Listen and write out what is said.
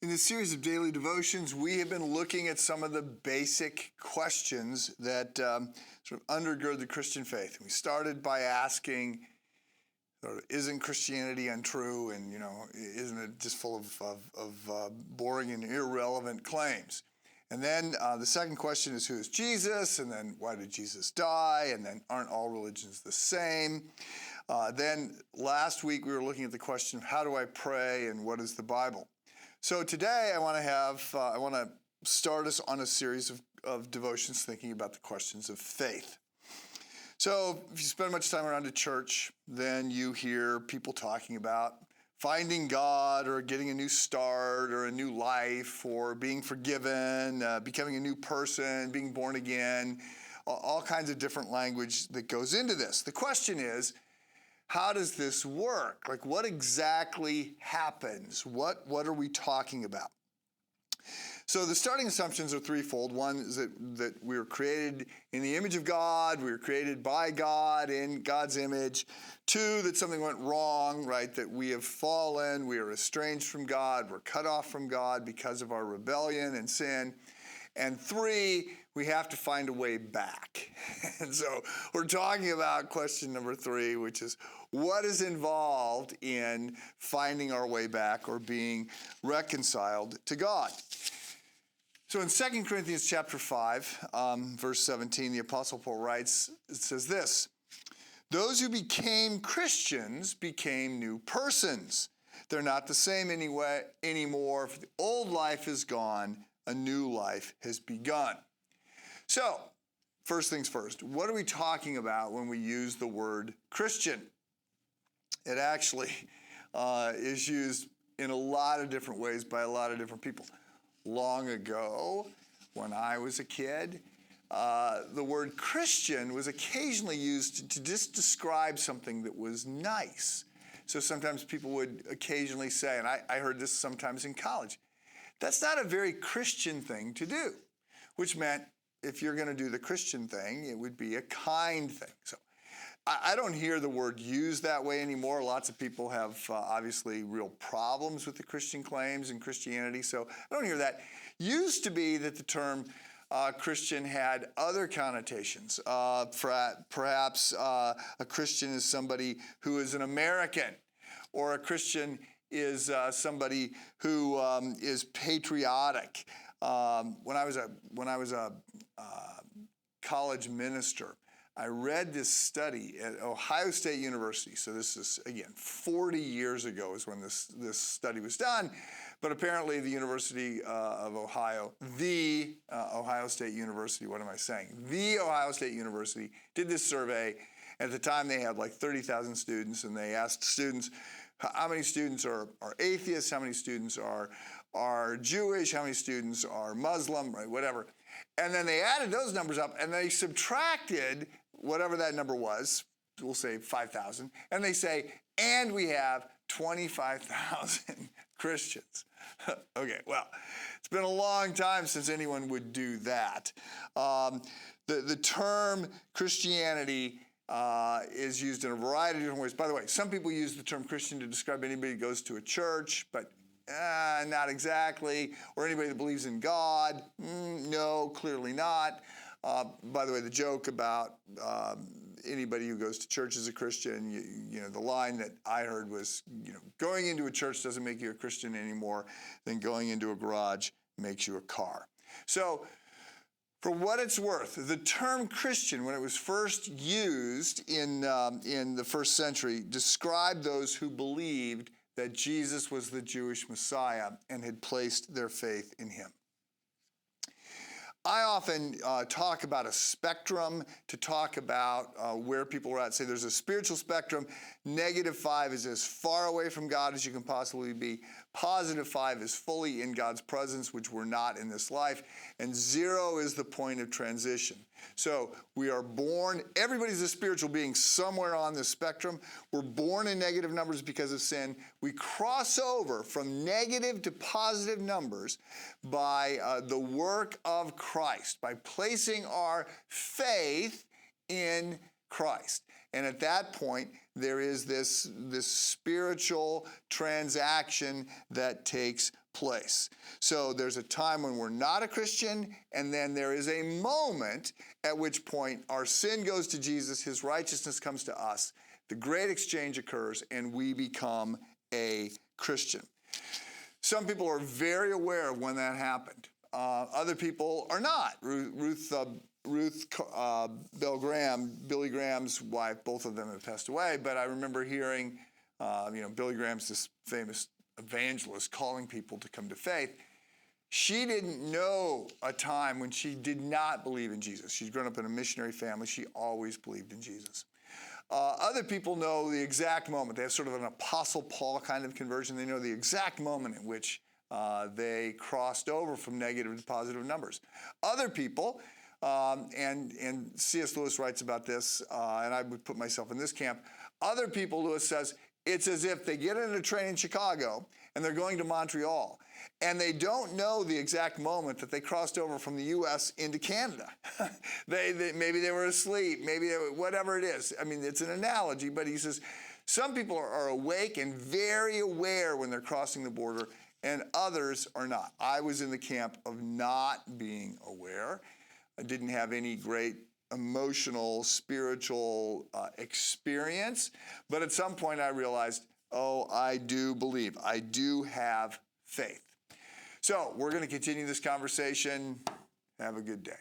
In this series of daily devotions, we have been looking at some of the basic questions that sort of undergird the Christian faith. We started by asking, isn't Christianity untrue? And, isn't it just full of boring and irrelevant claims? And then the second question is, who is Jesus? And then, why did Jesus die? And then, aren't all religions the same? Then last week, we were looking at the question of, how do I pray and what is the Bible? So today I want to start us on a series of devotions thinking about the questions of faith. So if you spend much time around a church, then you hear people talking about finding God or getting a new start or a new life or being forgiven, becoming a new person, being born again, all kinds of different language that goes into this. The question is, how does this work? Like, what exactly happens? What are we talking about? So the starting assumptions are threefold. One is that we were created in the image of God. We were created by God in God's image. Two, that something went wrong, right? That we have fallen. We are estranged from God. We're cut off from God because of our rebellion and sin. And three, we have to find a way back. And so we're talking about question number 3, which is what is involved in finding our way back or being reconciled to God? So in 2 Corinthians chapter 5, verse 17, the Apostle Paul writes, it says this, "Those who became Christians became new persons. They're not the same anymore. For the old life is gone, a new life has begun." So, first things first, what are we talking about when we use the word Christian? It actually is used in a lot of different ways by a lot of different people. Long ago, when I was a kid, the word Christian was occasionally used to just describe something that was nice. So sometimes people would occasionally say, and I heard this sometimes in college, that's not a very Christian thing to do, which meant if you're going to do the Christian thing, it would be a kind thing. So I don't hear the word used that way anymore. Lots of people have obviously real problems with the Christian claims and Christianity, so I don't hear that. Used to be that the term Christian had other connotations. Perhaps a Christian is somebody who is an American, or a Christian is somebody who is patriotic. When I was a college minister, I read this study at Ohio State University. So this is, again, 40 years ago is when this study was done. But apparently the University of Ohio, the Ohio State University, what am I saying? The Ohio State University did this survey. At the time, they had like 30,000 students, and they asked students, how many students are atheists, how many students are Jewish, how many students are Muslim, right, whatever. And then they added those numbers up, and they subtracted whatever that number was, we'll say 5,000, and they say, and we have 25,000 Christians. Okay, well, it's been a long time since anyone would do that. The term Christianity is used in a variety of different ways. By the way, some people use the term Christian to describe anybody who goes to a church, but not exactly. Or anybody that believes in God? No, clearly not. By the way, the joke about anybody who goes to church is a Christian, the line that I heard was, going into a church doesn't make you a Christian anymore than going into a garage makes you a car. So, for what it's worth, the term Christian, when it was first used in the first century, described those who believed that Jesus was the Jewish Messiah and had placed their faith in him. I often talk about a spectrum to talk about where people are at. Say there's a spiritual spectrum. -5 is as far away from God as you can possibly be. +5 is fully in God's presence, which we're not in this life. And 0 is the point of transition. So we are born, everybody's a spiritual being somewhere on the spectrum. We're born in negative numbers because of sin. We cross over from negative to positive numbers by the work of Christ, by placing our faith in Christ. And at that point, there is this spiritual transaction that takes place. So there's a time when we're not a Christian, and then there is a moment at which point our sin goes to Jesus, his righteousness comes to us, the great exchange occurs, and we become a Christian. Some people are very aware of when that happened. Other people are not. Ruth Billy Graham's wife, both of them have passed away, but I remember hearing, Billy Graham's this famous evangelist calling people to come to faith. She didn't know a time when she did not believe in Jesus. She's grown up in a missionary family. She always believed in Jesus. Other people know the exact moment. They have sort of an Apostle Paul kind of conversion. They know the exact moment in which they crossed over from negative to positive numbers. Other people, and C.S. Lewis writes about this, and I would put myself in this camp. Other people, Lewis says, it's as if they get in a train in Chicago and they're going to Montreal, and they don't know the exact moment that they crossed over from the U.S. into Canada. Maybe they were asleep, maybe whatever it is. I mean, it's an analogy, but he says some people are awake and very aware when they're crossing the border, and others are not. I was in the camp of not being aware. I didn't have any great emotional, spiritual experience, but at some point I realized, oh, I do believe. I do have faith. So we're going to continue this conversation. Have a good day.